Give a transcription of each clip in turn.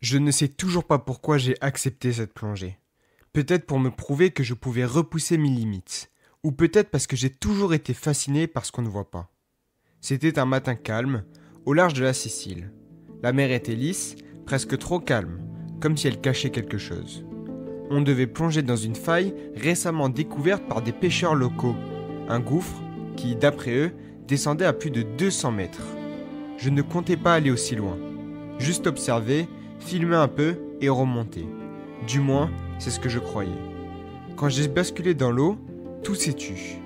Je ne sais toujours pas pourquoi j'ai accepté cette plongée. Peut-être pour me prouver que je pouvais repousser mes limites, ou peut-être parce que j'ai toujours été fasciné par ce qu'on ne voit pas. C'était un matin calme, au large de la Sicile. La mer était lisse, presque trop calme, comme si elle cachait quelque chose. On devait plonger dans une faille récemment découverte par des pêcheurs locaux, un gouffre qui, d'après eux, descendait à plus de 200 mètres. Je ne comptais pas aller aussi loin, juste observer, filmer un peu et remonter. Du moins, c'est ce que je croyais. Quand j'ai basculé dans l'eau, tout s'est tu.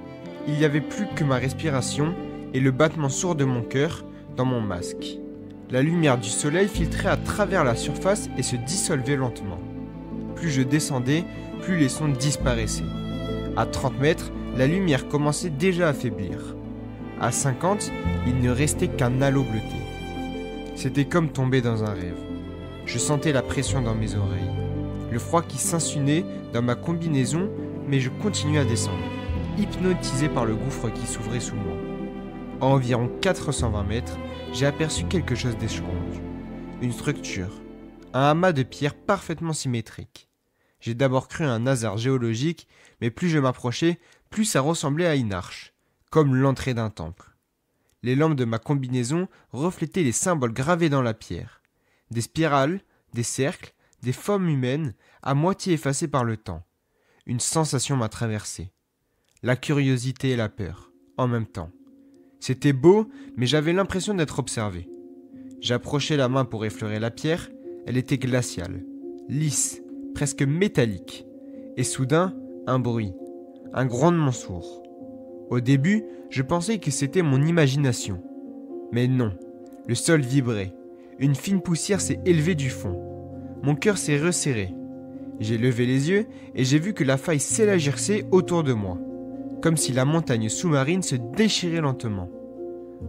Il n'y avait plus que ma respiration et le battement sourd de mon cœur dans mon masque. La lumière du soleil filtrait à travers la surface et se dissolvait lentement. Plus je descendais, plus les sons disparaissaient. À 30 mètres, la lumière commençait déjà à faiblir. À 50, il ne restait qu'un halo bleuté. C'était comme tomber dans un rêve. Je sentais la pression dans mes oreilles, le froid qui s'insinuait dans ma combinaison, mais je continuais à descendre, hypnotisé par le gouffre qui s'ouvrait sous moi. À environ 420 mètres, j'ai aperçu quelque chose d'étrange. Une structure, un amas de pierres parfaitement symétrique. J'ai d'abord cru à un hasard géologique, mais plus je m'approchais, plus ça ressemblait à une arche, comme l'entrée d'un temple. Les lampes de ma combinaison reflétaient les symboles gravés dans la pierre. Des spirales, des cercles, des formes humaines, à moitié effacées par le temps. Une sensation m'a traversé. La curiosité et la peur, en même temps. C'était beau, mais j'avais l'impression d'être observé. J'approchais la main pour effleurer la pierre, elle était glaciale, lisse, presque métallique. Et soudain, un bruit, un grondement sourd. Au début, je pensais que c'était mon imagination. Mais non, le sol vibrait. Une fine poussière s'est élevée du fond. Mon cœur s'est resserré. J'ai levé les yeux et j'ai vu que la faille s'élargissait autour de moi, comme si la montagne sous-marine se déchirait lentement.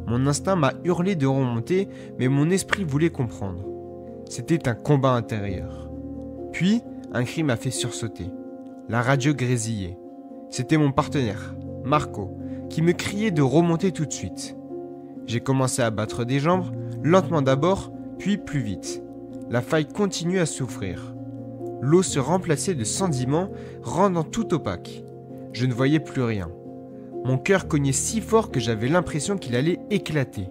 Mon instinct m'a hurlé de remonter, mais mon esprit voulait comprendre. C'était un combat intérieur. Puis, un cri m'a fait sursauter. La radio grésillait. C'était mon partenaire, Marco, qui me criait de remonter tout de suite. J'ai commencé à battre des jambes, lentement d'abord, puis plus vite. La faille continuait à s'ouvrir. L'eau se remplaçait de sédiments, rendant tout opaque. Je ne voyais plus rien. Mon cœur cognait si fort que j'avais l'impression qu'il allait éclater.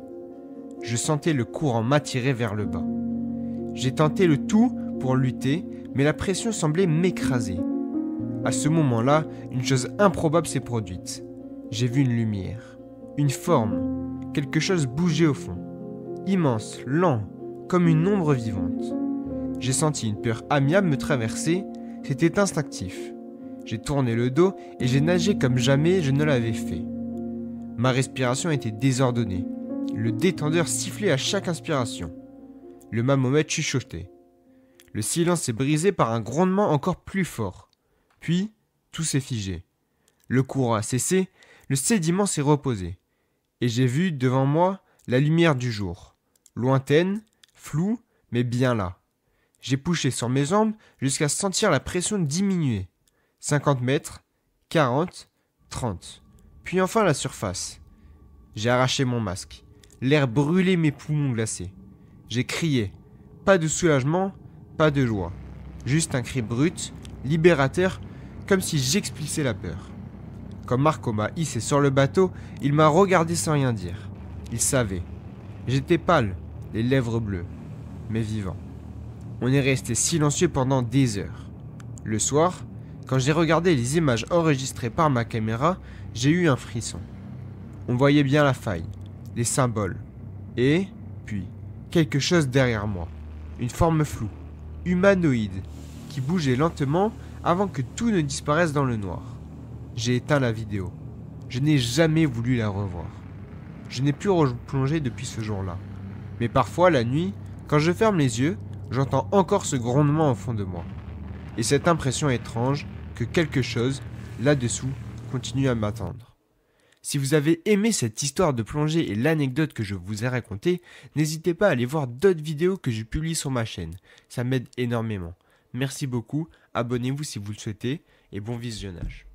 Je sentais le courant m'attirer vers le bas. J'ai tenté le tout pour lutter, mais la pression semblait m'écraser. À ce moment-là, une chose improbable s'est produite. J'ai vu une lumière, une forme, quelque chose bouger au fond. Immense, lent, comme une ombre vivante. J'ai senti une peur amiable me traverser, c'était instinctif. J'ai tourné le dos et j'ai nagé comme jamais je ne l'avais fait. Ma respiration était désordonnée. Le détendeur sifflait à chaque inspiration. Le mammomètre chuchotait. Le silence s'est brisé par un grondement encore plus fort. Puis, tout s'est figé. Le courant a cessé, le sédiment s'est reposé. Et j'ai vu devant moi la lumière du jour. Lointaine, floue, mais bien là. J'ai poussé sur mes jambes jusqu'à sentir la pression diminuer. 50 mètres, 40, 30. Puis enfin la surface. J'ai arraché mon masque. L'air brûlait mes poumons glacés. J'ai crié. Pas de soulagement, pas de joie. Juste un cri brut, libérateur, comme si j'expulsais la peur. Quand Marco m'a hissé sur le bateau, il m'a regardé sans rien dire. Il savait. J'étais pâle, les lèvres bleues, mais vivant. On est resté silencieux pendant des heures. Le soir, quand j'ai regardé les images enregistrées par ma caméra, j'ai eu un frisson. On voyait bien la faille, les symboles. Et, puis, quelque chose derrière moi. Une forme floue, humanoïde, qui bougeait lentement avant que tout ne disparaisse dans le noir. J'ai éteint la vidéo. Je n'ai jamais voulu la revoir. Je n'ai plus replongé depuis ce jour-là. Mais parfois, la nuit, quand je ferme les yeux, j'entends encore ce grondement au fond de moi. Et cette impression étrange que quelque chose, là-dessous, continue à m'attendre. Si vous avez aimé cette histoire de plongée et l'anecdote que je vous ai racontée, n'hésitez pas à aller voir d'autres vidéos que je publie sur ma chaîne. Ça m'aide énormément. Merci beaucoup, abonnez-vous si vous le souhaitez, et bon visionnage.